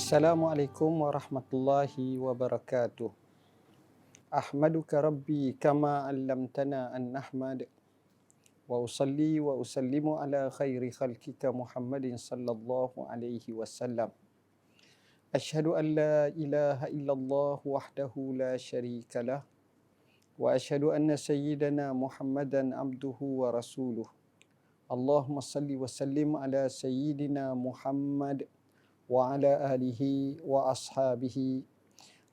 Assalamualaikum warahmatullahi wabarakatuh. Ahmaduka Rabbi kama allamtana an nahmad wa usalli wa usallimu ala khairi khalqika Muhammadin sallallahu alaihi wasallam. Ashhadu an la ilaha illallah wahdahu la syarika lah wa ashhadu anna sayyidana Muhammadan abduhu wa rasuluh. Allahumma salli wa sallim ala sayyidina Muhammad wa ala alihi wa ashabihi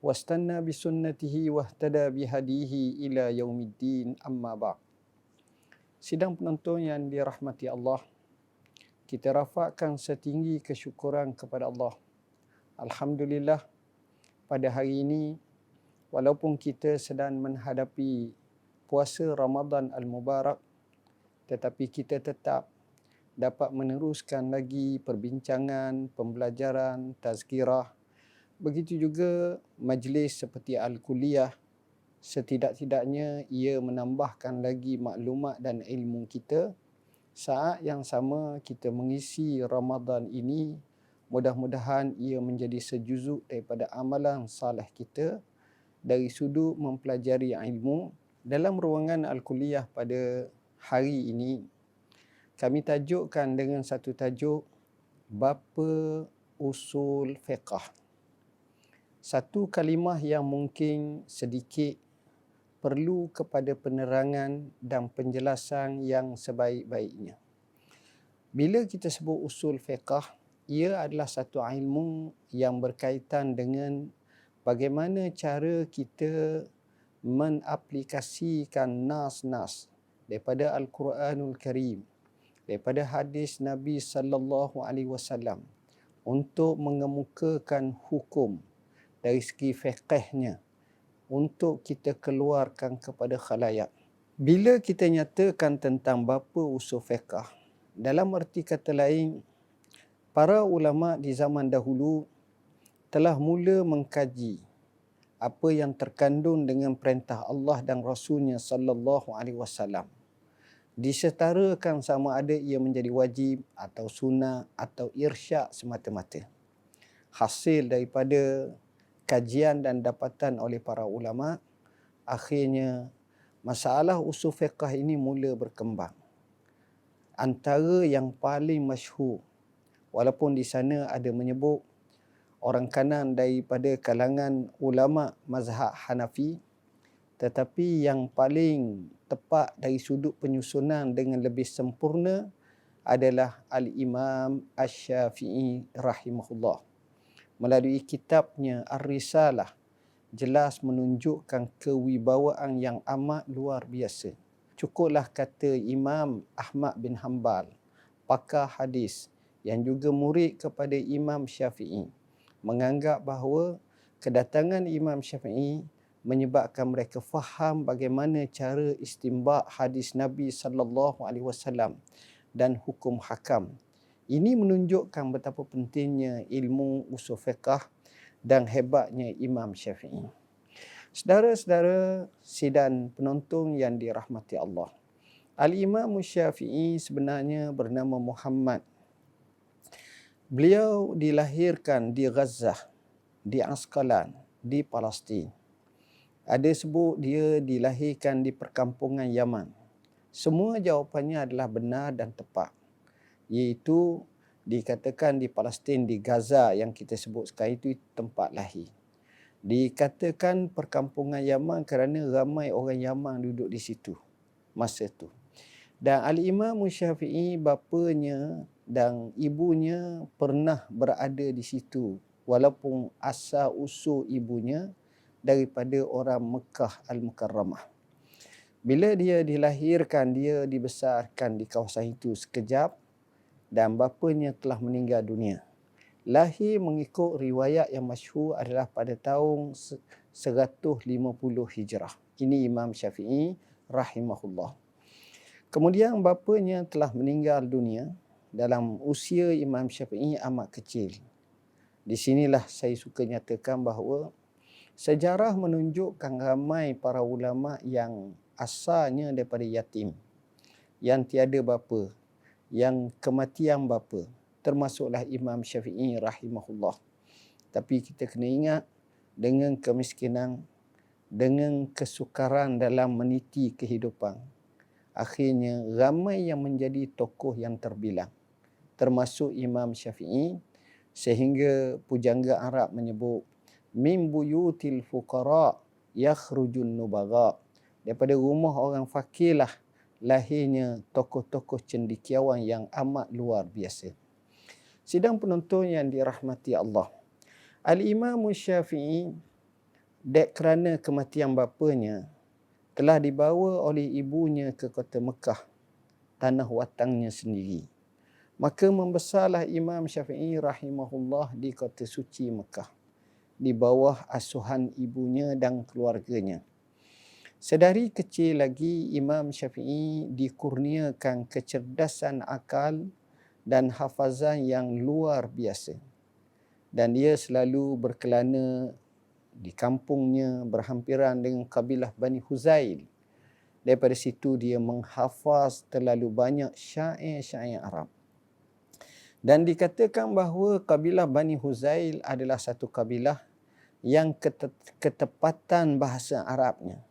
wastanna bisunnatihi wahtada bihadihi ila yaumiddin, amma ba'd. Sidang penonton yang dirahmati Allah, kita rafakkan setinggi kesyukuran kepada Allah. Alhamdulillah, pada hari ini walaupun kita sedang menghadapi puasa Ramadan Al-Mubarak, tetapi kita tetap dapat meneruskan lagi perbincangan, pembelajaran, tazkirah. Begitu juga majlis seperti Al-Kuliah. Setidak-tidaknya ia menambahkan lagi maklumat dan ilmu kita. Saat yang sama kita mengisi Ramadan ini, mudah-mudahan ia menjadi sejuzuk daripada amalan salih kita dari sudut mempelajari ilmu. Dalam ruangan Al-Kuliah pada hari ini, kami tajukkan dengan satu tajuk, Bapa Usul Fiqh. Satu kalimah yang mungkin sedikit perlu kepada penerangan dan penjelasan yang sebaik-baiknya. Bila kita sebut usul fiqh, ia adalah satu ilmu yang berkaitan dengan bagaimana cara kita menaplikasikan nas-nas daripada Al-Quranul Karim, daripada hadis Nabi sallallahu alaihi wasallam untuk mengemukakan hukum dari segi fiqhnya untuk kita keluarkan kepada khalayak. Bila kita nyatakan tentang bapa usul fiqh, dalam erti kata lain, para ulama di zaman dahulu telah mula mengkaji apa yang terkandung dengan perintah Allah dan Rasulnya sallallahu alaihi wasallam, disetarakan sama ada ia menjadi wajib atau sunnah atau irsyad semata-mata. Hasil daripada kajian dan dapatan oleh para ulama, akhirnya masalah usul fiqh ini mula berkembang. Antara yang paling masyhur, walaupun di sana ada menyebut orang kanan daripada kalangan ulama mazhab Hanafi, tetapi yang paling tepat dari sudut penyusunan dengan lebih sempurna adalah Al-Imam Asy-Syafi'i rahimahullah. Melalui kitabnya Ar-Risalah, jelas menunjukkan kewibawaan yang amat luar biasa. Cukuplah kata Imam Ahmad bin Hanbal, pakar hadis yang juga murid kepada Imam Syafi'i, menganggap bahawa kedatangan Imam Syafi'i menyebabkan mereka faham bagaimana cara istinbat hadis Nabi sallallahu alaihi wasallam dan hukum hakam. Ini menunjukkan betapa pentingnya ilmu usul fiqh dan hebatnya Imam Syafi'i. Saudara-saudara sidang penonton yang dirahmati Allah, Al-Imam Syafi'i sebenarnya bernama Muhammad. Beliau dilahirkan di Gaza, di Asqalan, di Palestin. Ada sebut dia dilahirkan di perkampungan Yaman. Semua jawapannya adalah benar dan tepat. Iaitu dikatakan di Palestin, di Gaza yang kita sebut sekarang itu tempat lahir. Dikatakan perkampungan Yaman kerana ramai orang Yaman duduk di situ masa itu. Dan Al-Imam Syafi'i, bapanya dan ibunya pernah berada di situ, walaupun asal usul ibunya daripada orang Mekah Al-Mukarramah. Bila dia dilahirkan, dia dibesarkan di kawasan itu sekejap dan bapanya telah meninggal dunia. Lahir mengikut riwayat yang masyhur adalah pada tahun 150 Hijrah. Ini Imam Syafi'i rahimahullah. Kemudian bapanya telah meninggal dunia dalam usia Imam Syafi'i amat kecil. Di sinilah saya suka nyatakan bahawa sejarah menunjukkan ramai para ulama yang asalnya daripada yatim, yang tiada bapa, yang kematian bapa, termasuklah Imam Syafi'i rahimahullah. Tapi kita kena ingat, dengan kemiskinan, dengan kesukaran dalam meniti kehidupan, akhirnya ramai yang menjadi tokoh yang terbilang, termasuk Imam Syafi'i, sehingga pujangga Arab menyebut min buyutil fuqara yakhrujun nubagha, daripada rumah orang fakirlah lahirnya tokoh-tokoh cendekiawan yang amat luar biasa. Sidang penonton yang dirahmati Allah, Al-Imam Syafi'i, dek kerana kematian bapanya, telah dibawa oleh ibunya ke kota Mekah, tanah watangnya sendiri. Maka membesarlah Imam Syafi'i rahimahullah di kota suci Mekah, di bawah asuhan ibunya dan keluarganya. Sedari kecil lagi, Imam Syafi'i dikurniakan kecerdasan akal dan hafazan yang luar biasa. Dan dia selalu berkelana di kampungnya berhampiran dengan kabilah Bani Huzail. Daripada situ dia menghafaz terlalu banyak syair-syair Arab. Dan dikatakan bahawa kabilah Bani Huzail adalah satu kabilah yang ketepatan bahasa Arabnya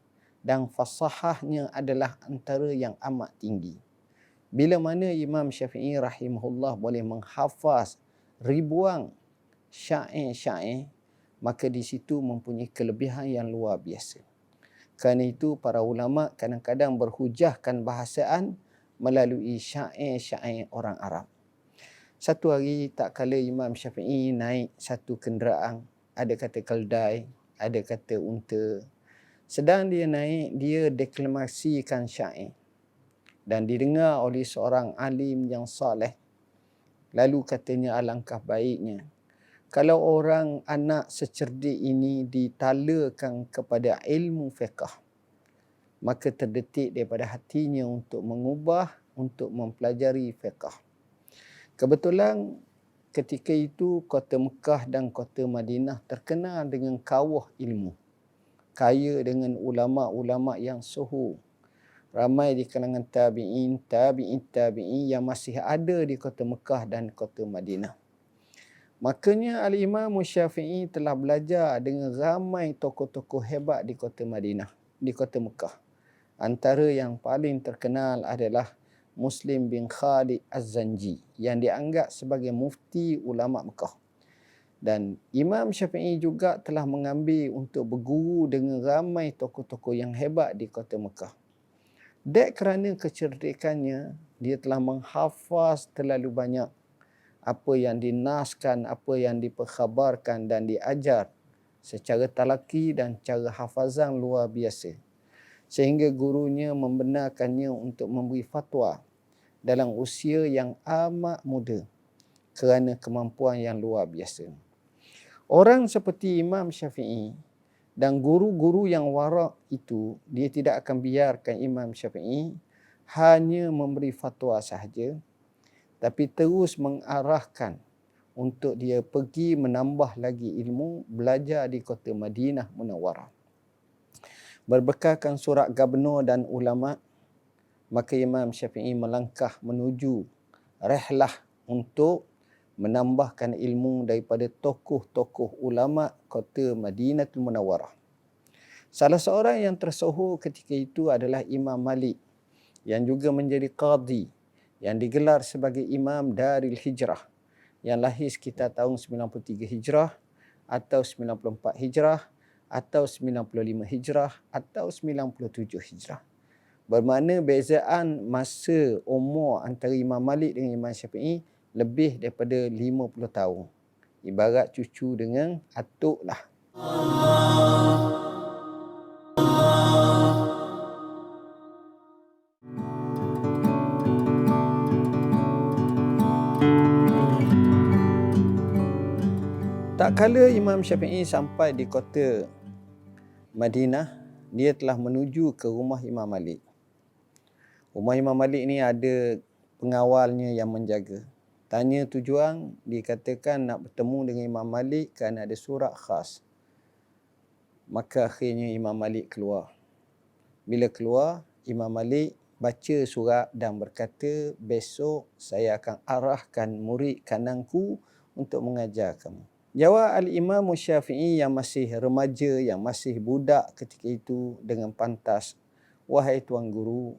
dan fasahahnya adalah antara yang amat tinggi. Bila mana Imam Syafi'i rahimahullah boleh menghafaz ribuan syair-syair, maka di situ mempunyai kelebihan yang luar biasa. Kerana itu para ulama kadang-kadang berhujahkan bahasaan melalui syair-syair orang Arab. Satu hari tak kala Imam Syafi'i naik satu kenderaan, ada kata keldai, ada kata unta. Sedang dia naik, dia deklamasikan syair dan didengar oleh seorang alim yang saleh. Lalu katanya, alangkah baiknya kalau orang anak secerdik ini ditalakan kepada ilmu fiqh, maka terdetik daripada hatinya untuk mengubah, untuk mempelajari fiqh. Kebetulan ketika itu kota Mekah dan kota Madinah terkenal dengan kawah ilmu, kaya dengan ulama-ulama yang suhu. Ramai di kalangan tabi'in yang masih ada di kota Mekah dan kota Madinah. Makanya Al-Imam Syafi'i telah belajar dengan ramai tokoh-tokoh hebat di kota Madinah, di kota Mekah. Antara yang paling terkenal adalah Muslim bin Khalid Az-Zanji yang dianggap sebagai mufti ulama Mekah. Dan Imam Syafi'i juga telah mengambil untuk berguru dengan ramai tokoh-tokoh yang hebat di kota Mekah. Dek kerana kecerdikannya, dia telah menghafaz terlalu banyak apa yang dinaskan, apa yang diperkhabarkan dan diajar secara talaki dan cara hafazan luar biasa. Sehingga gurunya membenarkannya untuk memberi fatwa dalam usia yang amat muda kerana kemampuan yang luar biasa. Orang seperti Imam Syafi'i dan guru-guru yang warak itu, dia tidak akan biarkan Imam Syafi'i hanya memberi fatwa sahaja, tapi terus mengarahkan untuk dia pergi menambah lagi ilmu, belajar di kota Madinah Munawwarah. Berbekalkan surat gubernur dan ulama, maka Imam Syafi'i melangkah menuju rihlah untuk menambahkan ilmu daripada tokoh-tokoh ulama kota Madinatul Munawwarah. Salah seorang yang tersohor ketika itu adalah Imam Malik yang juga menjadi qadhi, yang digelar sebagai Imam Daril Hijrah, yang lahir sekitar tahun 93 Hijrah atau 94 Hijrah atau 95 Hijrah atau 97 Hijrah. Bermakna bezaan masa umur antara Imam Malik dengan Imam Syafi'i lebih daripada 50 tahun. Ibarat cucu dengan atuk lah. Tak kala Imam Syafi'i sampai di kota Madinah, dia telah menuju ke rumah Imam Malik. Rumah Imam Malik ni ada pengawalnya yang menjaga. Tanya tujuan, dikatakan nak bertemu dengan Imam Malik kerana ada surat khas. Maka akhirnya Imam Malik keluar. Bila keluar, Imam Malik baca surat dan berkata, besok saya akan arahkan murid kananku untuk mengajar kamu. Jawab Al-Imam Syafi'i yang masih remaja, yang masih budak ketika itu dengan pantas, wahai Tuan Guru,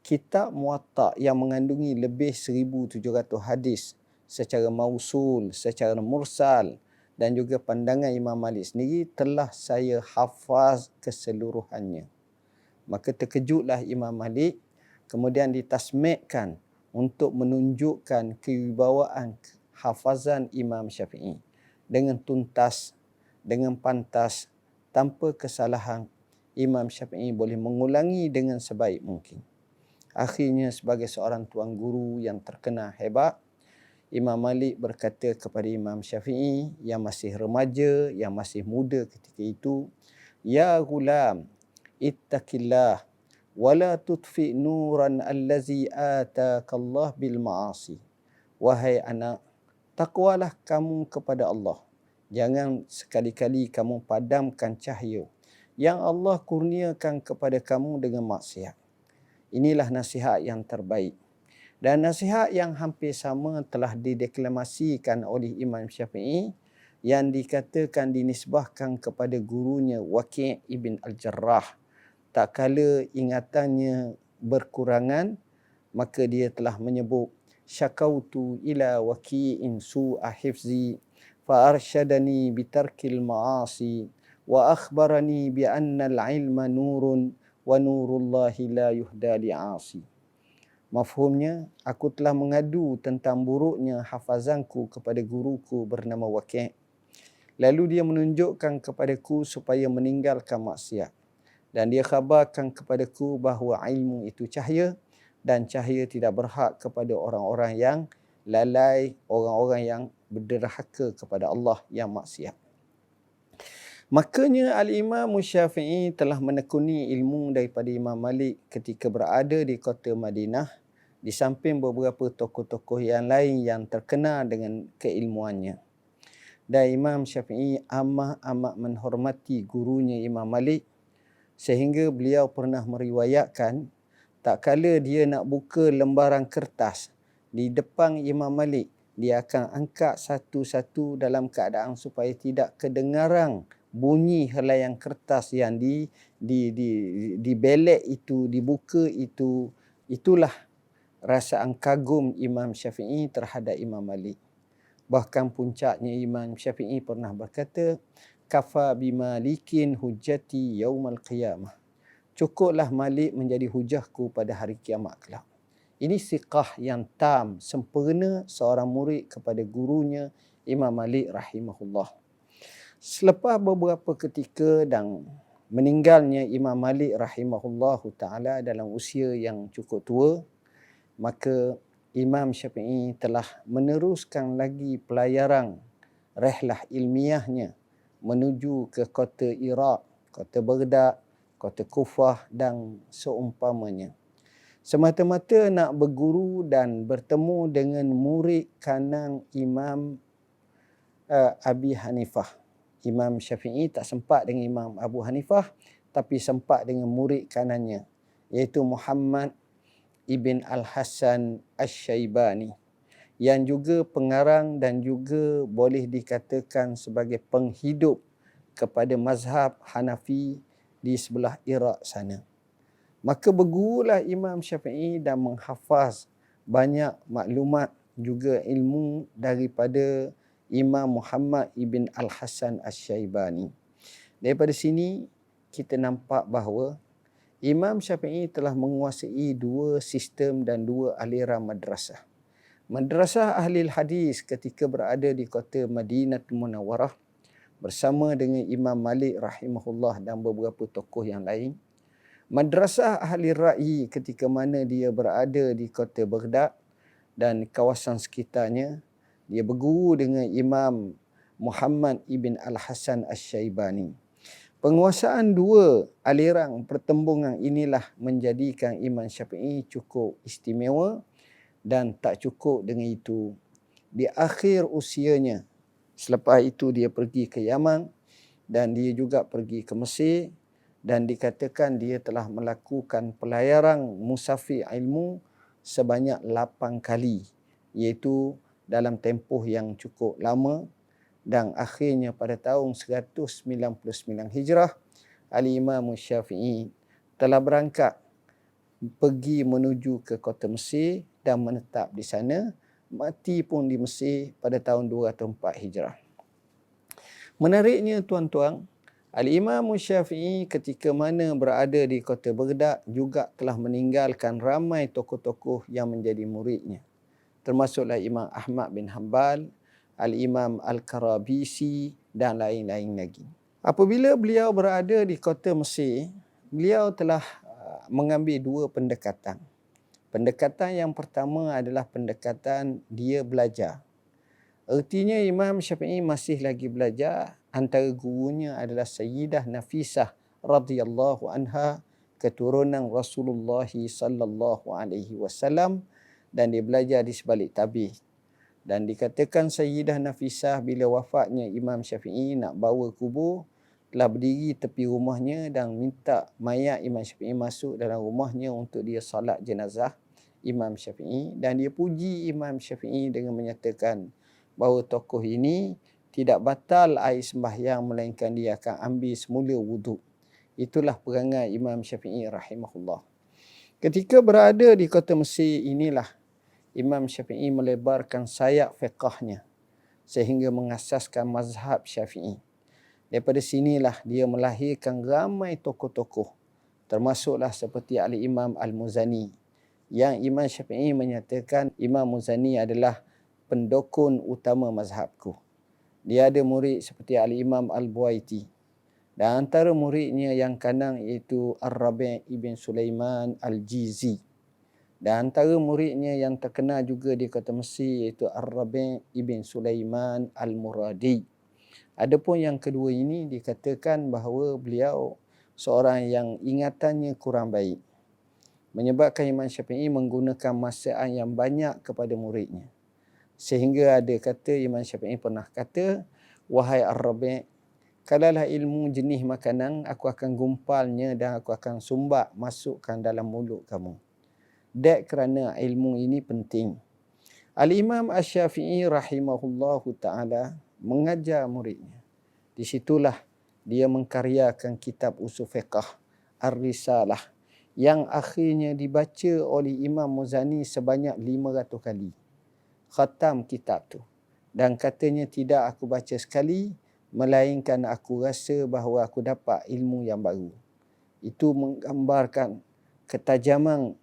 kitab Muwatta yang mengandungi lebih 1,700 hadis secara mausul, secara mursal dan juga pandangan Imam Malik sendiri telah saya hafaz keseluruhannya. Maka terkejutlah Imam Malik, kemudian ditasmikkan untuk menunjukkan kewibawaan hafazan Imam Syafi'i dengan tuntas, dengan pantas, tanpa kesalahan. Imam Syafi'i boleh mengulangi dengan sebaik mungkin. Akhirnya sebagai seorang tuan guru yang terkenal hebat, Imam Malik berkata kepada Imam Syafi'i yang masih remaja, yang masih muda ketika itu, "Ya ghulam, ittaqillah wala tutfi nuran allazi atakallah bil ma'asi." Wahai anak, takwalah kamu kepada Allah. Jangan sekali-kali kamu padamkan cahaya yang Allah kurniakan kepada kamu dengan maksiat. Inilah nasihat yang terbaik. Dan nasihat yang hampir sama telah dideklamasikan oleh Imam Syafi'i yang dikatakan dinisbahkan kepada gurunya Waqi' ibn Al-Jarrah. Tak kala ingatannya berkurangan, maka dia telah menyebut, syakautu ila waqi'in su'a hifzi fa arsyadani bitarkil ma'asi wa akhbarani bi anna al-ilma nurun wa nurullahi la yuhda li'asi. Mafhumnya, aku telah mengadu tentang buruknya hafazanku kepada guruku bernama Waqi'. Lalu dia menunjukkan kepadaku supaya meninggalkan maksiat. Dan dia khabarkan kepadaku bahawa ilmu itu cahaya, dan cahaya tidak berhak kepada orang-orang yang lalai, orang-orang yang berderhaka kepada Allah yang maksiat. Makanya Al-Imam Syafi'i telah menekuni ilmu daripada Imam Malik ketika berada di kota Madinah, di samping beberapa tokoh-tokoh yang lain yang terkenal dengan keilmuannya. Dan Imam Syafi'i amat menghormati gurunya Imam Malik, sehingga beliau pernah meriwayatkan, tak kala dia nak buka lembaran kertas di depan Imam Malik, dia akan angkat satu-satu dalam keadaan supaya tidak kedengaran bunyi helaian kertas yang dibelek itu, dibuka itu. Itulah rasaan kagum Imam Syafi'i terhadap Imam Malik. Bahkan puncaknya Imam Syafi'i pernah berkata, kafa bimalikin hujjati yaumal qiyamah. Cukuplah Malik menjadi hujahku pada hari kiamat kelak. Ini siqah yang tam, sempurna seorang murid kepada gurunya Imam Malik rahimahullah. Selepas beberapa ketika dan meninggalnya Imam Malik rahimahullah ta'ala dalam usia yang cukup tua, maka Imam Syafi'i telah meneruskan lagi pelayaran rehlah ilmiahnya menuju ke kota Iraq, kota Baghdad, kota Kufah dan seumpamanya. Semata-mata nak berguru dan bertemu dengan murid kanan Imam Abi Hanifah. Imam Syafi'i tak sempat dengan Imam Abu Hanifah, tapi sempat dengan murid kanannya, iaitu Muhammad ibn Al-Hasan Asy-Syaibani, yang juga pengarang dan juga boleh dikatakan sebagai penghidup kepada mazhab Hanafi di sebelah Iraq sana. Maka bergurulah Imam Syafi'i dan menghafaz banyak maklumat juga ilmu daripada Imam Muhammad ibn Al-Hasan Asy-Syaibani. Daripada sini kita nampak bahawa Imam Syafi'i telah menguasai dua sistem dan dua aliran madrasah. Madrasah Ahli Hadis ketika berada di kota Madinatul Munawwarah bersama dengan Imam Malik rahimahullah dan beberapa tokoh yang lain. Madrasah Ahli Ra'yi ketika mana dia berada di kota Baghdad dan kawasan sekitarnya, dia berguru dengan Imam Muhammad ibn Al-Hasan Asy-Syaibani. Penguasaan dua aliran pertembungan inilah menjadikan Imam Syafi'i cukup istimewa, dan tak cukup dengan itu. Di akhir usianya, selepas itu dia pergi ke Yaman dan dia juga pergi ke Mesir, dan dikatakan dia telah melakukan pelayaran musafir ilmu sebanyak 8 kali, iaitu dalam tempoh yang cukup lama. dan akhirnya pada tahun 199 Hijrah, Al-Imam Syafi'i telah berangkat pergi menuju ke kota Mesir dan menetap di sana, mati pun di Mesir pada tahun 204 Hijrah. Menariknya tuan-tuan, Al-Imam Syafi'i ketika mana berada di kota Baghdad juga telah meninggalkan ramai tokoh-tokoh yang menjadi muridnya. Termasuklah Imam Ahmad bin Hanbal, Al-Imam Al-Karabisi dan lain-lain lagi. Apabila beliau berada di kota Mesir, beliau telah mengambil dua pendekatan. Pendekatan yang pertama adalah pendekatan dia belajar. Artinya Imam Syafi'i masih lagi belajar. Antara gurunya adalah Sayyidah Nafisah radhiyallahu anha, keturunan Rasulullah sallallahu alaihi wasallam, dan dia belajar di sebalik tabir. Dan dikatakan Sayyidah Nafisah bila wafatnya Imam Syafi'i nak bawa kubur, telah berdiri tepi rumahnya dan minta mayat Imam Syafi'i masuk dalam rumahnya untuk dia salat jenazah Imam Syafi'i, dan dia puji Imam Syafi'i dengan menyatakan bahawa tokoh ini tidak batal air sembahyang melainkan dia akan ambil semula wuduk. Itulah perangai Imam Syafi'i rahimahullah. Ketika berada di kota Mesir inilah Imam Syafi'i melebarkan sayap fiqahnya sehingga mengasaskan mazhab Syafi'i. Daripada sinilah dia melahirkan ramai tokoh-tokoh, termasuklah seperti Al-Imam Al-Muzani, yang Imam Syafi'i menyatakan Imam Muzani adalah pendukun utama mazhabku. Dia ada murid seperti Al-Imam Al-Buaiti, dan antara muridnya yang kanan iaitu Ar-Rabi' ibn Sulaiman Al-Jizi. Dan antara muridnya yang terkenal juga di kota Mesir iaitu Ar-Rabi' ibn Sulaiman Al-Muradi. Adapun yang kedua ini dikatakan bahawa beliau seorang yang ingatannya kurang baik, menyebabkan Imam Syafi'i menggunakan masaan yang banyak kepada muridnya. Sehingga ada kata Imam Syafi'i pernah kata, "Wahai Ar-Rabi', kalaulah ilmu jenis makanan, aku akan gumpalnya dan aku akan sumbat masukkan dalam mulut kamu. Dek kerana ilmu ini penting." Al-Imam Asy-Syafi'i rahimahullahu ta'ala mengajar muridnya. Di situlah dia mengkaryakan kitab usul fiqh Ar-Risalah yang akhirnya dibaca oleh Imam Muzani sebanyak 500 kali. Khatam kitab tu. Dan katanya, tidak aku baca sekali, melainkan aku rasa bahawa aku dapat ilmu yang baru. Itu menggambarkan ketajaman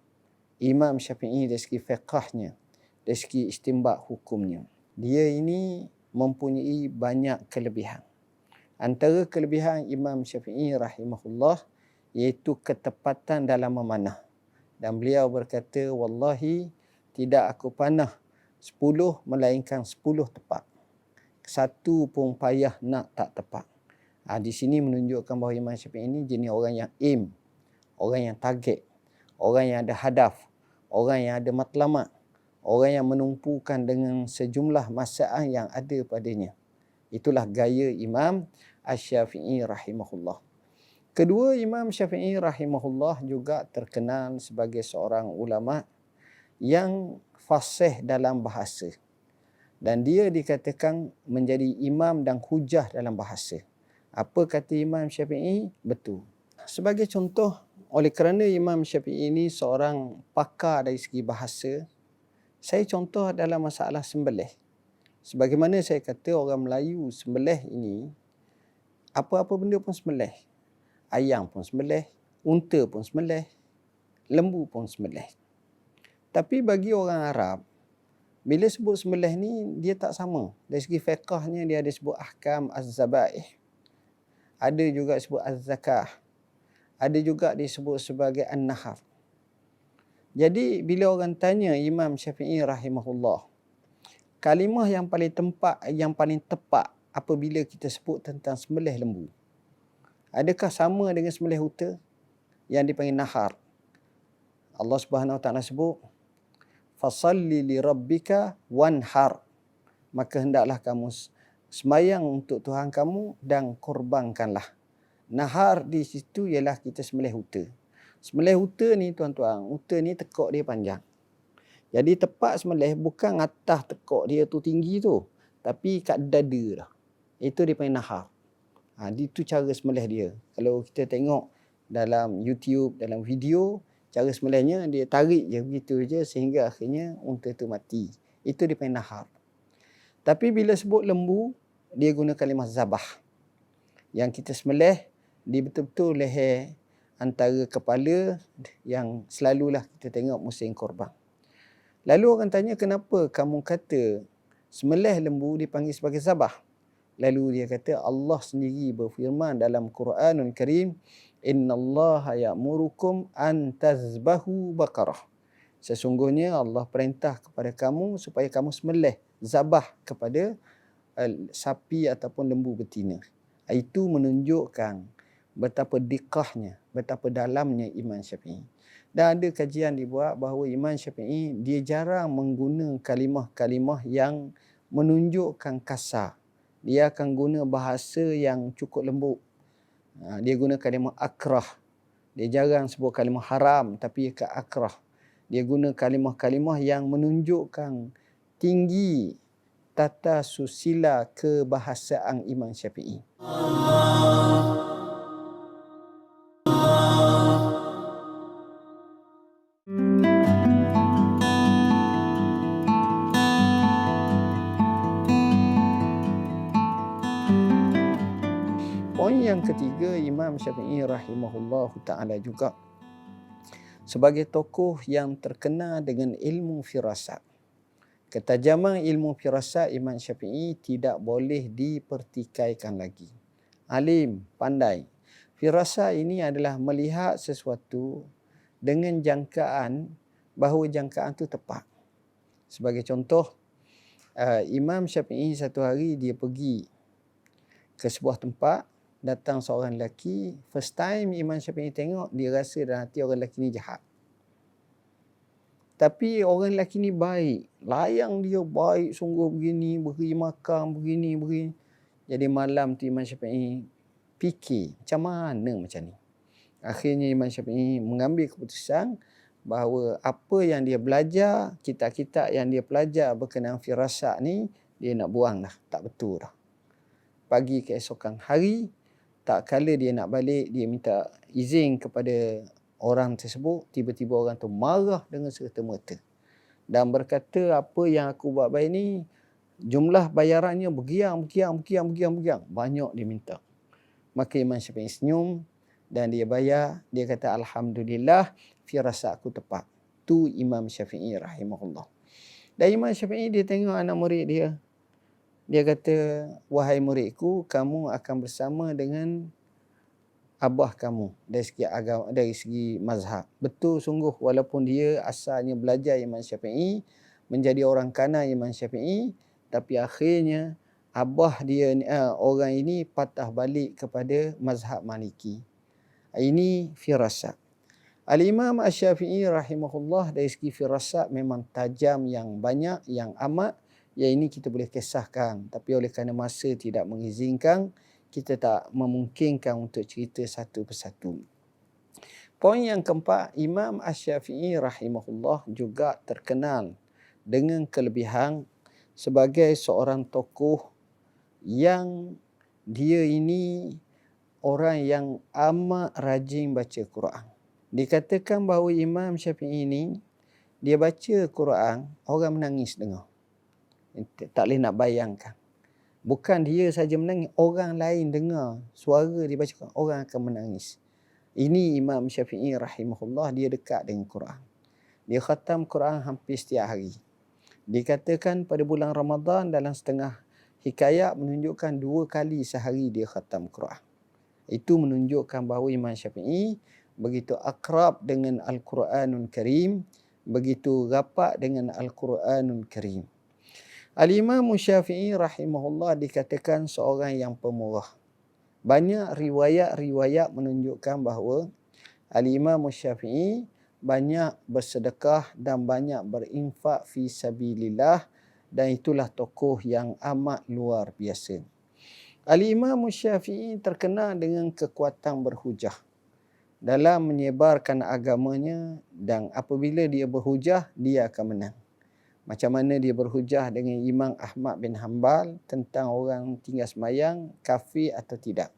Imam Syafi'i dari segi fiqhnya, dari segi istinbat hukumnya. Dia ini mempunyai banyak kelebihan. Antara kelebihan Imam Syafi'i rahimahullah iaitu ketepatan dalam memanah. Dan beliau berkata, wallahi tidak aku panah 10 melainkan 10 tepat. Satu pun payah nak tak tepat. Di sini menunjukkan bahawa Imam Syafi'i ini jenis orang yang aim, orang yang target, orang yang ada hadaf, orang yang ada matlamat, orang yang menumpukan dengan sejumlah masalah yang ada padanya. Itulah gaya Imam Asy-Syafi'i rahimahullah. Kedua, Imam Syafi'i rahimahullah juga terkenal sebagai seorang ulama yang fasih dalam bahasa. Dan dia dikatakan menjadi imam dan hujah dalam bahasa. Apa kata Imam Syafi'i? Betul. Sebagai contoh, oleh kerana Imam Syafi'i ini seorang pakar dari segi bahasa, saya contoh dalam masalah sembelih. Sebagaimana saya kata, orang Melayu sembelih ini, apa-apa benda pun sembelih. Ayam pun sembelih, unta pun sembelih, lembu pun sembelih. Tapi bagi orang Arab, bila sebut sembelih ni, dia tak sama. Dari segi fiqahnya, dia ada sebut ahkam az-zabaih. Ada juga sebut az-zakah. Ada juga disebut sebagai an-nahar. Jadi, bila orang tanya Imam Syafi'i rahimahullah, kalimah yang paling tepat apabila kita sebut tentang sembelih lembu, adakah sama dengan sembelih unta yang dipanggil nahar? Allah Subhanahu Wa Taala sebut, fasalli li rabbika wanhar, maka hendaklah kamu sembahyang untuk Tuhan kamu dan korbankanlah. Nahar di situ ialah kita sembelih unta. Sembelih unta ni tuan-tuan, unta ni tekak dia panjang. Jadi tepat sembelih bukan atas tekak dia tu tinggi tu, tapi kat dada dah. Itu dia panggil nahar. Itu cara sembelih dia. Kalau kita tengok dalam YouTube, dalam video, cara sembelihnya dia tarik je begitu je sehingga akhirnya unta tu mati. Itu dia panggil nahar. Tapi bila sebut lembu, dia guna kalimah zabah. Yang kita sembelih, dia betul-betul leher antara kepala yang selalulah kita tengok musim korban. Lalu orang tanya, kenapa kamu kata sembelih lembu dipanggil sebagai zabah? Lalu dia kata, Allah sendiri berfirman dalam Quranul Karim, innallaha ya'murukum an tazbahu baqarah. Sesungguhnya Allah perintah kepada kamu supaya kamu sembelih, zabah kepada sapi ataupun lembu betina. Itu menunjukkan betapa diqahnya, betapa dalamnya Imam Syafi'i. Dan ada kajian dibuat bahawa Imam Syafi'i dia jarang menggunakan kalimah-kalimah yang menunjukkan kasar. Dia akan guna bahasa yang cukup lembut. Dia guna kalimah akrah. Dia jarang sebut kalimah haram tapi ke akrah. Dia guna kalimah-kalimah yang menunjukkan tinggi tata susila kebahasaan Imam Syafi'i. Poin yang ketiga, Imam Syafi'i rahimahullah ta'ala juga sebagai tokoh yang terkenal dengan ilmu firasat. Ketajaman ilmu firasat Imam Syafi'i tidak boleh dipertikaikan lagi. Alim, pandai. Firasat ini adalah melihat sesuatu dengan jangkaan bahawa jangkaan itu tepat. Sebagai contoh, Imam Syafi'i satu hari dia pergi ke sebuah tempat, datang seorang lelaki, first time Imam Syafi'i tengok, dia rasa dalam hati orang lelaki ni jahat. Tapi orang lelaki ni baik, layang dia baik sungguh begini, beri makan begini. Jadi malam tu Imam Syafi'i fikir, macam mana macam ni? Akhirnya Imam Syafi'i mengambil keputusan bahawa apa yang dia belajar, kitab-kitab yang dia pelajar berkenaan firasat ni, dia nak buang dah, tak betul dah. Pagi keesokan hari, tak kala dia nak balik, dia minta izin kepada orang tersebut, tiba-tiba orang tu marah dengan serta-merta dan berkata, apa yang aku buat baik ni, jumlah bayarannya bergiang. Banyak dia minta. Maka Imam Syafi'i senyum dan dia bayar. Dia kata, alhamdulillah, firasat aku tepat. Tu Imam Syafi'i rahimahullah. Dan Imam Syafi'i dia tengok anak murid dia. Dia kata, wahai muridku, kamu akan bersama dengan abah kamu dari segi agama, dari segi mazhab. Betul sungguh, walaupun dia asalnya belajar Imam Syafi'i, menjadi orang kanan Imam Syafi'i, tapi akhirnya abah dia, orang ini patah balik kepada mazhab Maliki. Ini firasat. Al-Imam Asy-Syafi'i rahimahullah dari segi firasat memang tajam yang banyak, yang amat. Yang ini kita boleh kisahkan, tapi oleh kerana masa tidak mengizinkan, kita tak memungkinkan untuk cerita satu persatu. Poin yang keempat, Imam Asy-Syafi'i rahimahullah juga terkenal dengan kelebihan sebagai seorang tokoh yang dia ini orang yang amat rajin baca Quran. Dikatakan bahawa Imam Syafi'i ini, dia baca Quran, orang menangis dengar. Tak boleh nak bayangkan. Bukan dia saja menangis, orang lain dengar suara dia baca Quran, orang akan menangis. Ini Imam Syafi'i rahimahullah, dia dekat dengan Quran. Dia khatam Quran hampir setiap hari. Dikatakan pada bulan Ramadan dalam setengah hikayat menunjukkan 2 kali sehari dia khatam Quran. Itu menunjukkan bahawa Imam Syafi'i begitu akrab dengan Al-Quranul Karim, begitu rapat dengan Al-Quranul Karim. Al-Imam Syafi'i rahimahullah dikatakan seorang yang pemurah. Banyak riwayat-riwayat menunjukkan bahawa Al-Imam Syafi'i banyak bersedekah dan banyak berinfak fi sabilillah, dan itulah tokoh yang amat luar biasa. Al-Imam Syafi'i terkenal dengan kekuatan berhujah dalam menyebarkan agamanya, dan apabila dia berhujah, dia akan menang. Macam mana dia berhujah dengan Imam Ahmad bin Hanbal tentang orang tinggal semayang kafir atau tidak.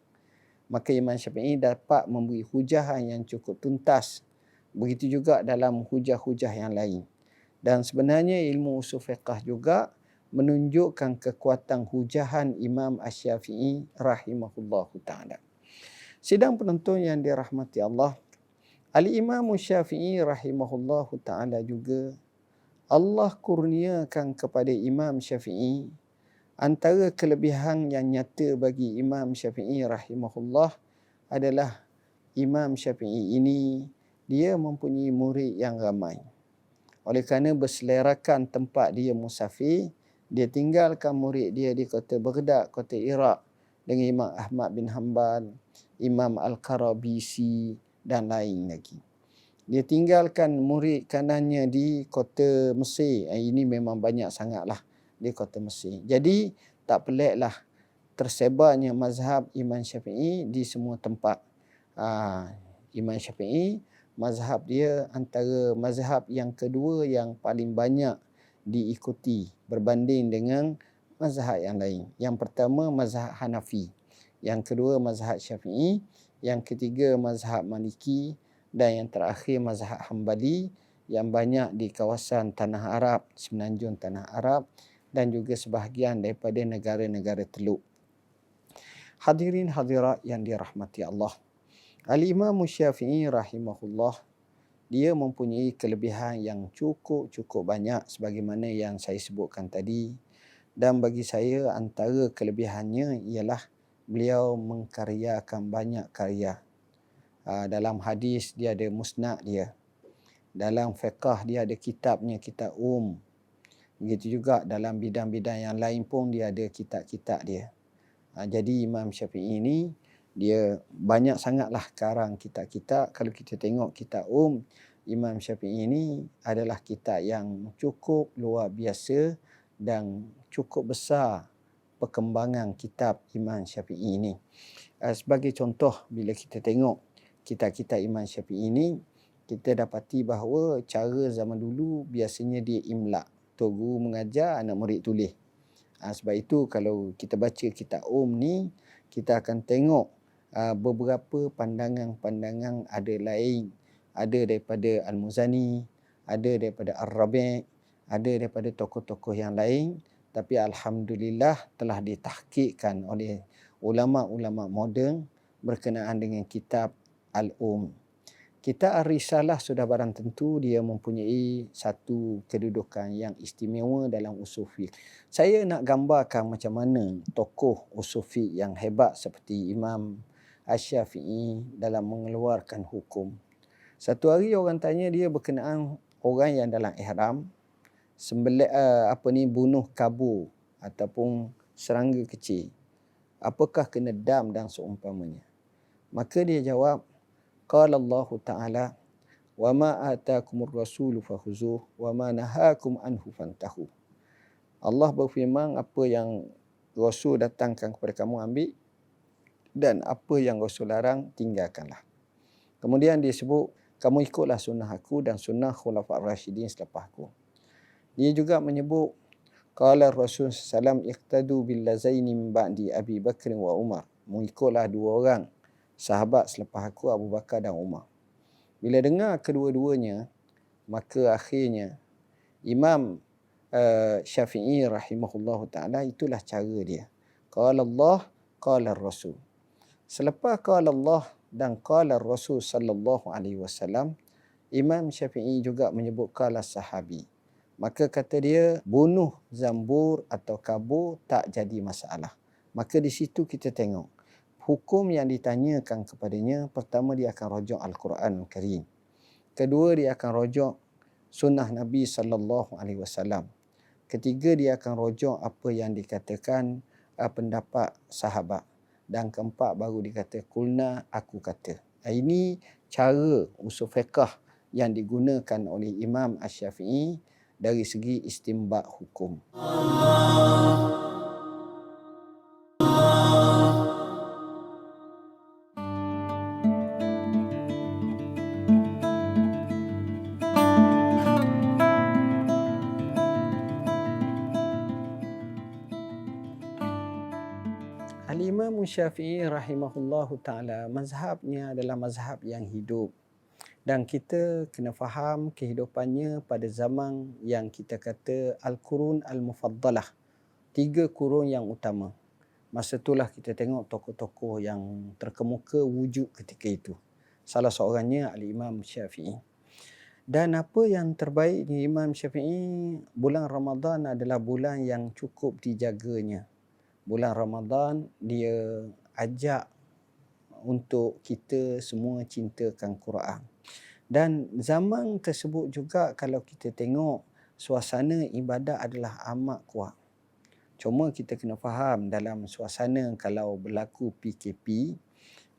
Maka Imam Syafi'i dapat memberi hujah yang cukup tuntas. Begitu juga dalam hujah-hujah yang lain. Dan sebenarnya ilmu usul fiqh juga menunjukkan kekuatan hujahan Imam Asy-Syafi'i rahimahullahu ta'ala. Sidang penonton yang dirahmati Allah, Al-Imam Syafi'i rahimahullahu ta'ala juga, Allah kurniakan kepada Imam Syafi'i antara kelebihan yang nyata bagi Imam Syafi'i rahimahullah adalah Imam Syafi'i ini dia mempunyai murid yang ramai. Oleh kerana berselerakan tempat dia musafir, dia tinggalkan murid dia di kota Baghdad, kota Iraq dengan Imam Ahmad bin Hanbal, Imam Al-Karabisi dan lain lagi. Dia tinggalkan murid kanannya di kota Mesir. Ini memang banyak sangatlah di kota Mesir. Jadi tak peliklah tersebarnya mazhab Imam Syafi'i di semua tempat. Imam Syafi'i, mazhab dia antara mazhab yang kedua yang paling banyak diikuti berbanding dengan mazhab yang lain. Yang pertama mazhab Hanafi, yang kedua mazhab Syafi'i, yang ketiga mazhab Maliki dan yang terakhir mazhab Hambali yang banyak di kawasan Tanah Arab, Semenanjung Tanah Arab dan juga sebahagian daripada negara-negara Teluk. Hadirin hadirat yang dirahmati Allah. Al-Imam Syafi'i rahimahullah, dia mempunyai kelebihan yang cukup banyak sebagaimana yang saya sebutkan tadi. Dan bagi saya antara kelebihannya ialah beliau mengkaryakan banyak karya. Dalam hadis dia ada musnad dia. Dalam fiqh dia ada kitabnya, kitab Begitu juga dalam bidang-bidang yang lain pun dia ada kitab-kitab dia. Jadi Imam Syafi'i ini dia banyak sangatlah karang kitab-kitab. Kalau kita tengok kitab Imam Syafi'i ini adalah kitab yang cukup luar biasa dan cukup besar perkembangan kitab Imam Syafi'i ini. Sebagai contoh, bila kita tengok kitab-kitab Imam Syafi'i ini, kita dapati bahawa cara zaman dulu biasanya dia imla'. Tok guru mengajar, anak murid tulis. Sebab itu kalau kita baca kitab ni, kita akan tengok beberapa pandangan-pandangan ada lain. Ada daripada Al-Muzani, ada daripada Ar-Rabi', ada daripada tokoh-tokoh yang lain. Tapi Alhamdulillah telah ditahqiqkan oleh ulama-ulama moden berkenaan dengan kitab Kitab Ar-Risalah sudah barang tentu dia mempunyai satu kedudukan yang istimewa dalam usul fiqh. Saya nak gambarkan macam mana tokoh usul fiqh yang hebat seperti Imam Asy-Syafi'i dalam mengeluarkan hukum. Satu hari orang tanya dia berkenaan orang yang dalam ihram bunuh kabur ataupun serangga kecil. Apakah kena dam dan seumpamanya? Maka dia jawab, qala Allah Ta'ala, wa ma atakumur rasulu fakhuzuh wa ma nahakum anhu fantahu. Allah berfirman, apa yang Rasul datangkan kepada kamu ambil, dan apa yang Rasul larang tinggalkanlah. Kemudian dia sebut, kamu ikutlah sunnah aku dan sunnah khulafa' ar-rasyidin selepas aku. Dia juga menyebut, qala Rasul sallam iqtadu bil lazaini min ba'di Abi Bakr wa Umar. Mengikutlah dua orang sahabat selepas aku, Abu Bakar dan Umar. Bila dengar kedua-duanya, maka akhirnya Imam Syafi'i rahimahullahu ta'ala, itulah cara dia. Qala Allah, qala Rasul. Selepas qala Allah dan qala Rasul sallallahu alaihi wasallam, Imam Syafi'i juga menyebut qala sahabi. Maka kata dia, bunuh zambur atau kabur tak jadi masalah. Maka di situ kita tengok hukum yang ditanyakan kepadanya, pertama dia akan rujuk Al-Quran Al-Karim. Kedua dia akan rujuk sunnah Nabi sallallahu alaihi wasallam. Ketiga dia akan rujuk apa yang dikatakan pendapat sahabat. Dan keempat baru dikata kulna, aku kata. Ini cara usul fiqh yang digunakan oleh Imam Asy-Syafi'i dari segi istinbat hukum. Al-Imam Syafi'i rahimahullahu ta'ala, mazhabnya adalah mazhab yang hidup. Dan kita kena faham kehidupannya pada zaman yang kita kata Al-Qurun Al-Mufaddalah. 3 kurun yang utama. Masa itulah kita tengok tokoh-tokoh yang terkemuka wujud ketika itu. Salah seorangnya Al-Imam Syafi'i. Dan apa yang terbaik di Imam Syafi'i, bulan Ramadan adalah bulan yang cukup dijaganya. Bulan Ramadan dia ajak untuk kita semua cintakan Quran. Dan zaman tersebut juga kalau kita tengok suasana ibadat adalah amat kuat. Cuma kita kena faham dalam suasana kalau berlaku PKP,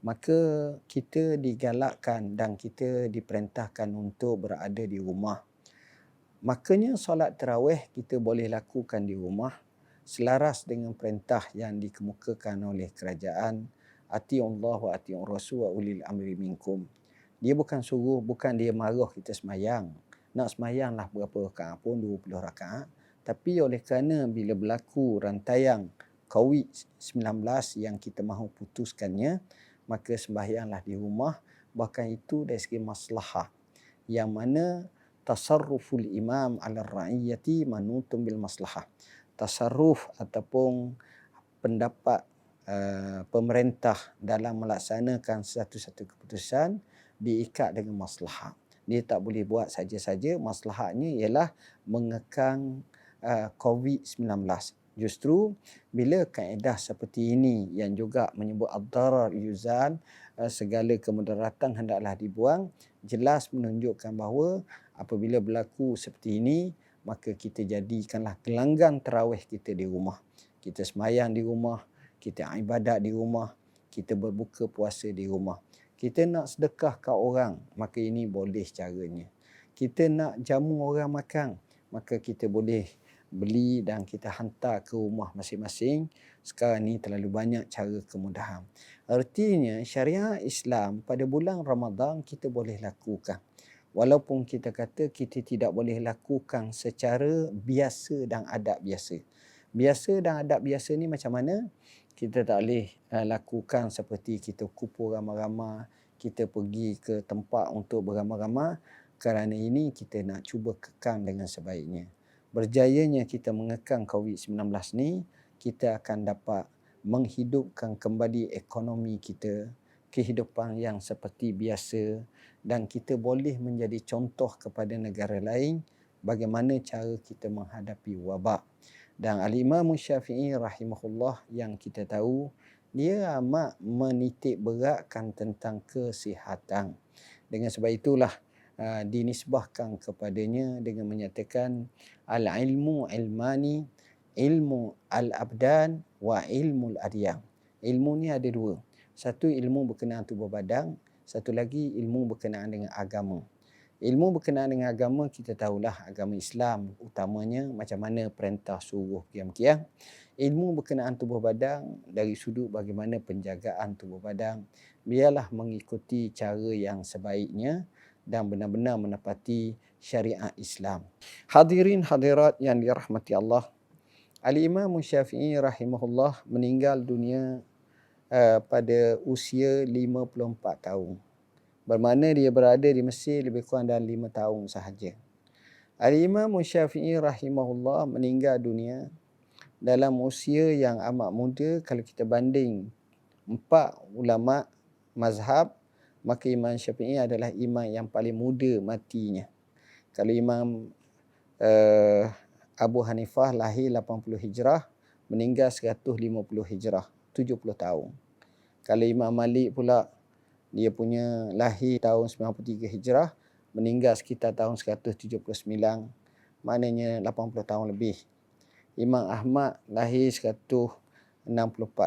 maka kita digalakkan dan kita diperintahkan untuk berada di rumah. Makanya solat tarawih kita boleh lakukan di rumah selaras dengan perintah yang dikemukakan oleh kerajaan, ati'ullah wa ati'ur rasul wa ulil amri minkum. Dia bukan suruh, bukan dia marah kita semayang. Nak semayanglah berapa rakaat pun, 20 rakaat. Tapi oleh kerana bila berlaku rantaian COVID-19 yang kita mahu putuskannya, maka sembahyanglah di rumah. Bahkan itu dari segi maslahah. Yang mana tasarruful imam ala ra'iyyati manutum bil maslahah. Tasarruf ataupun pendapat pemerintah dalam melaksanakan satu-satu keputusan diikat dengan maslahah. Dia tak boleh buat saja-saja. Maslahatnya ialah mengekang COVID-19. Justru bila kaedah seperti ini yang juga menyebut ad-darar yuzal, segala kemudaratan hendaklah dibuang, jelas menunjukkan bahawa apabila berlaku seperti ini, maka kita jadikanlah gelanggang tarawih kita di rumah. Kita semayang di rumah, kita ibadat di rumah, kita berbuka puasa di rumah. Kita nak sedekah ke orang, maka ini boleh caranya. Kita nak jamu orang makan, maka kita boleh beli dan kita hantar ke rumah masing-masing. Sekarang ni terlalu banyak cara kemudahan. Artinya syariat Islam pada bulan Ramadan kita boleh lakukan. Walaupun kita kata kita tidak boleh lakukan secara biasa dan adab biasa. Biasa dan adab biasa ni macam mana? Kita tak boleh lakukan seperti kita kumpul ramai-ramai, kita pergi ke tempat untuk beramai-ramai. Kerana ini kita nak cuba kekang dengan sebaiknya. Berjayanya kita mengekang COVID-19 ni, kita akan dapat menghidupkan kembali ekonomi kita, kehidupan yang seperti biasa, dan kita boleh menjadi contoh kepada negara lain bagaimana cara kita menghadapi wabak. Dan Al-Imam Syafi'i rahimahullah yang kita tahu, dia amat menitik beratkan tentang kesihatan. Dengan sebab itulah dinisbahkan kepadanya dengan menyatakan al-ilmu ilmani, ilmu al-abdan wa ilmu al-adyan. Ilmu ni ada 2. Satu ilmu berkenaan tubuh badan, satu lagi ilmu berkenaan dengan agama. Ilmu berkenaan dengan agama kita tahulah agama Islam utamanya macam mana perintah suruh qiyam-qiyam. Ilmu berkenaan tubuh badan dari sudut bagaimana penjagaan tubuh badan, biarlah mengikuti cara yang sebaiknya dan benar-benar menepati syariat Islam. Hadirin hadirat yang dirahmati Allah, Al-Imam Syafi'i rahimahullah meninggal dunia pada usia 54 tahun. Bermakna dia berada di Mesir lebih kurang dalam 5 tahun sahaja. Al-Imam Syafi'i rahimahullah meninggal dunia dalam usia yang amat muda. Kalau kita banding 4 ulama mazhab, maka Imam Syafi'i adalah imam yang paling muda matinya. Kalau Imam Abu Hanifah lahir 80 Hijrah, meninggal 150 Hijrah, 70 tahun. Kalau Imam Malik pula, dia punya lahir tahun 93 Hijrah, meninggal sekitar tahun 179, maknanya 80 tahun lebih. Imam Ahmad lahir 164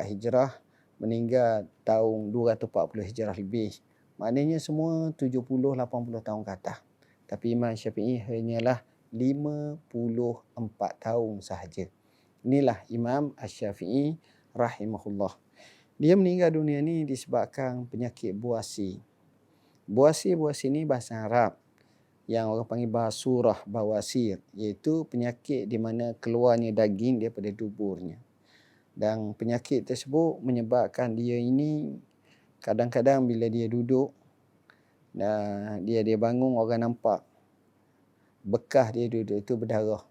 Hijrah, meninggal tahun 240 Hijrah lebih. Maknanya semua 70-80 tahun ke atas. Tapi Imam Syafi'i hanyalah 54 tahun sahaja. Inilah Imam Asy-Syafi'i rahimahullah. Dia meninggal dunia ni disebabkan penyakit buasi. Buasi ni bahasa Arab yang orang panggil basurah, bawasir, iaitu penyakit di mana keluarnya daging daripada duburnya. Dan penyakit tersebut menyebabkan dia ini kadang-kadang bila dia duduk dan dia bangun, orang nampak bekas dia duduk itu berdarah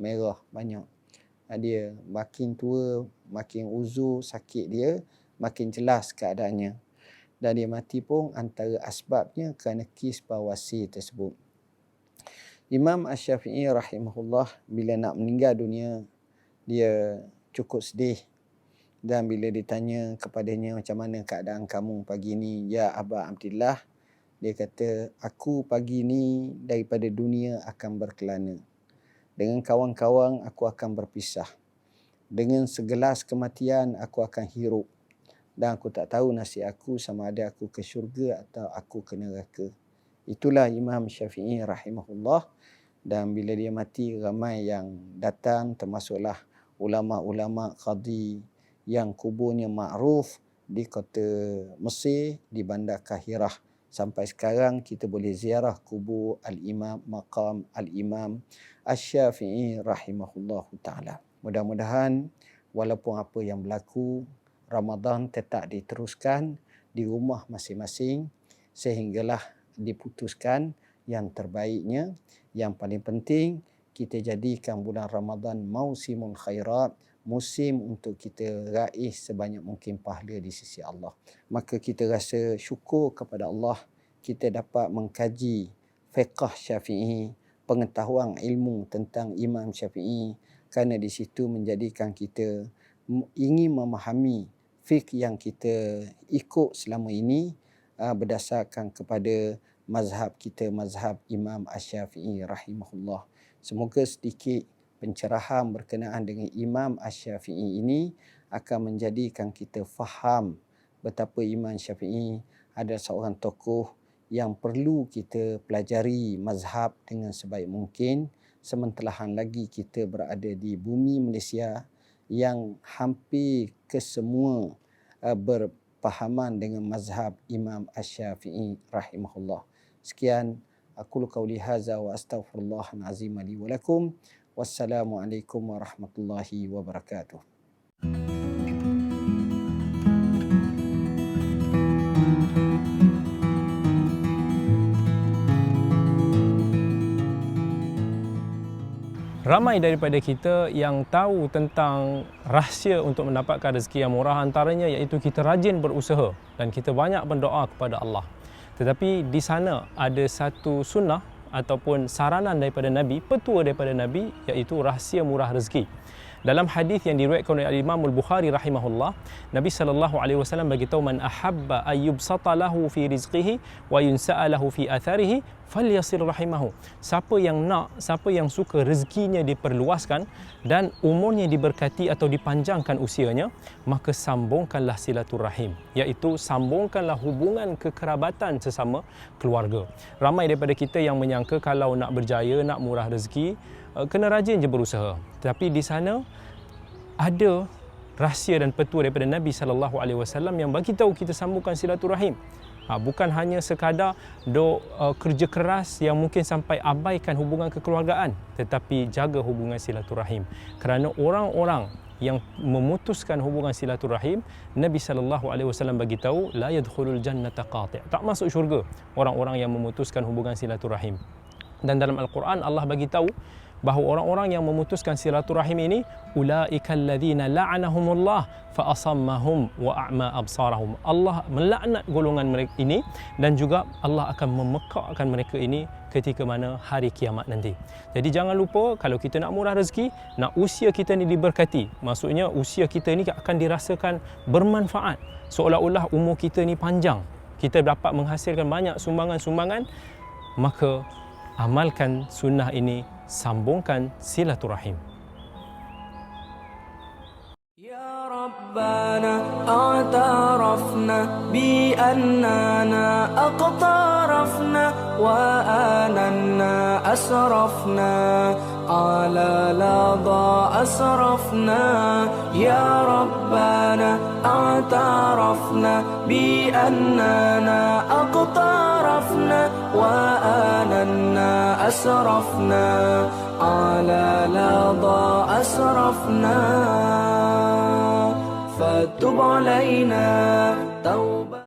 merah banyak. Dia makin tua, makin uzur, sakit dia makin jelas keadaannya. Dan dia mati pun antara asbabnya kerana kis bawasir tersebut. Imam Asy-Syafi'i rahimahullah bila nak meninggal dunia, dia cukup sedih. Dan bila ditanya kepadanya, macam mana keadaan kamu pagi ni, ya Aba Abdillah, dia kata, aku pagi ni daripada dunia akan berkelana. Dengan kawan-kawan aku akan berpisah. Dengan segelas kematian aku akan hirup. Dan aku tak tahu nasib aku sama ada aku ke syurga atau aku ke neraka. Itulah Imam Syafi'i rahimahullah. Dan bila dia mati, ramai yang datang, termasuklah ulama-ulama qadi yang kuburnya ma'ruf di kota Mesir, di bandar Kahirah. Sampai sekarang kita boleh ziarah kubur Al-Imam, maqam Al-Imam Asy-Syafi'i rahimahullah ta'ala. Mudah-mudahan walaupun apa yang berlaku, Ramadan tetap diteruskan di rumah masing-masing sehinggalah diputuskan yang terbaiknya. Yang paling penting, kita jadikan bulan Ramadan mausimul khairat, musim untuk kita raih sebanyak mungkin pahala di sisi Allah. Maka kita rasa syukur kepada Allah, kita dapat mengkaji fiqh Syafi'i, pengetahuan ilmu tentang Imam Syafi'i, kerana di situ menjadikan kita ingin memahami fiqh yang kita ikut selama ini berdasarkan kepada mazhab kita, mazhab Imam Asy-Syafi'i rahimahullah. Semoga sedikit pencerahan berkenaan dengan Imam Asy-Syafi'i ini akan menjadikan kita faham betapa Imam Syafi'i adalah seorang tokoh yang perlu kita pelajari mazhab dengan sebaik mungkin, sementelahan lagi kita berada di bumi Malaysia yang hampir kesemua berpahaman dengan mazhab Imam Asy-Syafi'i rahimahullah. Sekian, aqulu qauli hadza wa astaghfirullahal azim li wa lakum. Wassalamualaikum warahmatullahi wabarakatuh. Ramai daripada kita yang tahu tentang rahsia untuk mendapatkan rezeki yang murah, antaranya iaitu kita rajin berusaha dan kita banyak berdoa kepada Allah. Tetapi di sana ada satu sunnah ataupun saranan daripada Nabi, petua daripada Nabi, iaitu rahsia murah rezeki. Dalam hadis yang diriwayatkan oleh Imam Al-Bukhari rahimahullah, Nabi SAW bagi tahu, man ahabba ayyubsata lahu fi rizqihi wa yunsa'a lahu fi atharihi falyasil rahimahu. Siapa yang nak, siapa yang suka rezekinya diperluaskan dan umurnya diberkati atau dipanjangkan usianya, maka sambungkanlah silaturahim, iaitu sambungkanlah hubungan kekerabatan sesama keluarga. Ramai daripada kita yang menyangka kalau nak berjaya, nak murah rezeki, kena rajin je berusaha. Tapi di sana ada rahsia dan petua daripada Nabi SAW yang bagi tahu kita sambungkan silaturahim. Bukan hanya sekadar kerja keras yang mungkin sampai abaikan hubungan kekeluargaan, tetapi jaga hubungan silaturahim. Kerana orang-orang yang memutuskan hubungan silaturahim, Nabi SAW bagi tahu, la yadkhulul jannata qati', tak masuk syurga orang-orang yang memutuskan hubungan silaturahim. Dan dalam Al-Quran Allah bagi tahu bahawa orang-orang yang memutuskan silaturahim ini, ulaikal ladzina la'anahumullah fa asammahum wa a'ma absarahum. Allah melaknat golongan mereka ini dan juga Allah akan memekakkan mereka ini ketika mana hari kiamat nanti. Jadi jangan lupa, kalau kita nak murah rezeki, nak usia kita ni diberkati, maksudnya usia kita ni akan dirasakan bermanfaat, seolah-olah umur kita ni panjang, kita dapat menghasilkan banyak sumbangan-sumbangan, maka amalkan sunnah ini, sambungkan silaturahim. Ya Rabbana a'tarafna bi annana aqtarafna wa ananna asrafna ala ladha asrafna. Ya Rabbana a'tarafna bi annana aqtarafna wa ananna asrafna ala ladha asrafna. فتب علينا توبة